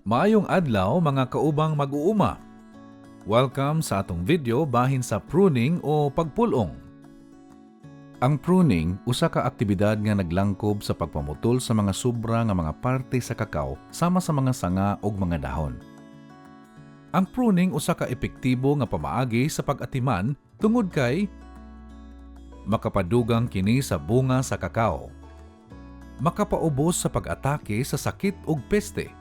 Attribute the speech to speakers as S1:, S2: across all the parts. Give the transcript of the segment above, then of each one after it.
S1: Maayong adlaw mga kaubang mag-uuma. Welcome sa atong video bahin sa pruning o pagpulong. Ang pruning usa ka aktibidad nga naglangkob sa pagpamutol sa mga sobra nga mga parte sa kakao sama sa mga sanga ug mga dahon. Ang pruning usa ka epektibo nga pamaagi sa pag-atiman tungod kay makapadugang kini sa bunga sa kakao, makapaubos sa pag-atake sa sakit ug peste,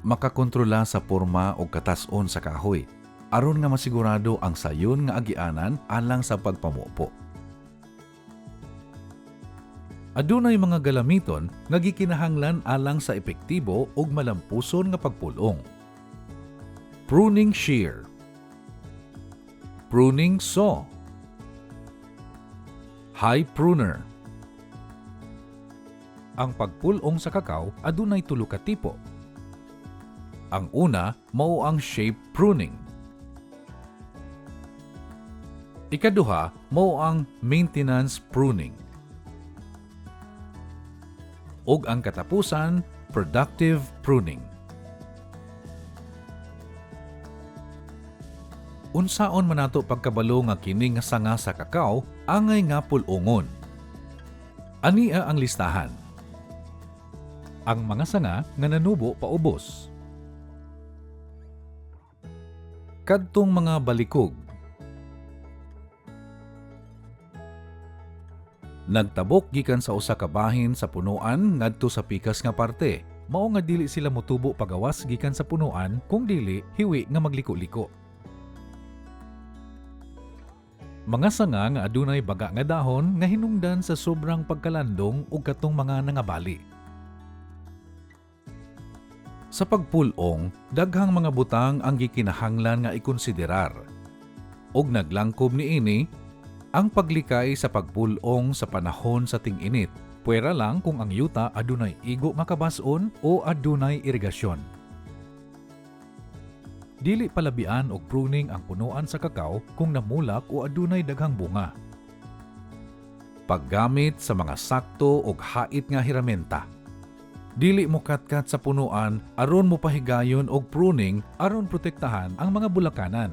S1: makakontrola sa porma o katas-on sa kahoy, aron nga masigurado ang sayon nga agianan alang sa pagpamupo. Adunay mga galamiton nga gikinahanglan alang sa epektibo ug malampuson nga pagpulong. Pruning shear, pruning saw, high pruner. Ang pagpulong sa kakao adunay tulo ka tipo. Ang una mao ang shape pruning. Ikaduha mao ang maintenance pruning. Ug ang katapusan, productive pruning. Unsaon man nato pagkabalo nga kini nga sanga sa kakao angay nga pulongon. Ania ang listahan. Ang mga sanga nga nanubo paubos. Kadtong mga balikog. Nagtabok gikan sa usa ka bahin sa punuan ngadto sa pikas nga parte. Mao nga dili sila motubo pagawas gikan sa punuan kung dili hiwi nga magliko-liko. Mga sanga nga adunay baga nga dahon nga hinungdan sa sobrang pagkalandong ug katong mga nangabali. Sa pagpulong, daghang mga butang ang gikinahanglan nga ikonsiderar. Og naglangkob niini ang paglikay sa pagpulong sa panahon sa ting-init, puwera lang kung ang yuta adunay igo nga kabas-on o adunay irigasyon. Dili palabian og pruning ang punuan sa kakao kung namulak o adunay daghang bunga. Paggamit sa mga sakto og hait nga hiramenta. Dili mo katkat sa punuan aron mo pahigayon og pruning aron protektahan ang mga bulakanan.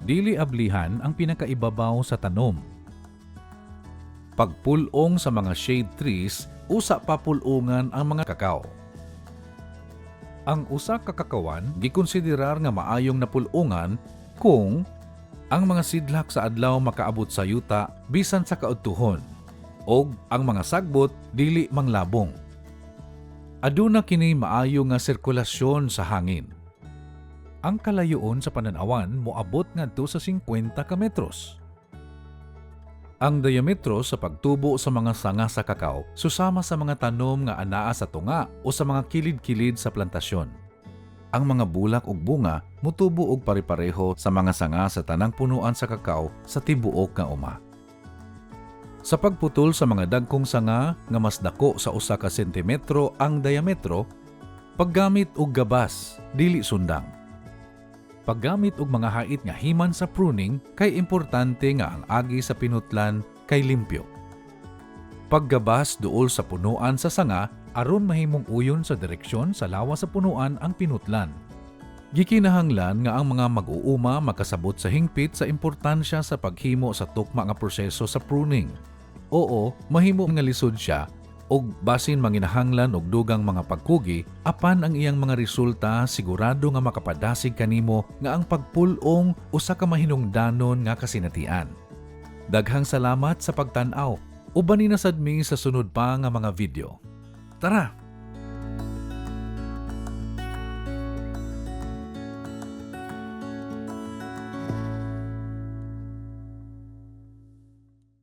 S1: Dili ablihan ang pinakaibabaw sa tanom. Pagpulong sa mga shade trees, usa pa pulungan ang mga kakao. Ang usa ka kakawan gikonsiderar nga maayong napulungan kung ang mga sidlak sa adlaw makaabot sa yuta bisan sa kaudtuhon og ang mga sagbot dili manglabong. Aduna kini maayo nga sirkulasyon sa hangin. Ang kalayoon sa pananawan moabot ngadto sa 50 ka metros. Ang diametro sa pagtubo sa mga sanga sa kakao susama sa mga tanom nga anaa sa tunga o sa mga kilid-kilid sa plantasyon. Ang mga bulak ug bunga motubo og pare-pareho sa mga sanga sa tanang punuan sa kakao sa tibuok nga uma. Sa pagputol sa mga dagkong sanga nga mas dako sa usa ka sentimetro ang diametro, paggamit og gabas, dili sundang. Paggamit og mga hait nga himan sa pruning kay importante nga ang agi sa pinutlan kay limpyo. Paggabas duol sa punuan sa sanga aron mahimong uyon sa direksyon sa lawas sa punuan ang pinutlan. Gikinahanglan nga ang mga mag-uuma makasabot sa hingpit sa importansya sa paghimo sa tukma nga proseso sa pruning. Oo, mahimo nga lisod siya og basin manginahanglan og dugang mga pagkugi apan ang iyang mga resulta sigurado nga makapadasig kanimo nga ang pagpulong usa ka mahinungdanon nga kasinatian. Daghang salamat sa pagtan-aw. Ubanin na sad mi sa sunod pa nga mga video. Tara!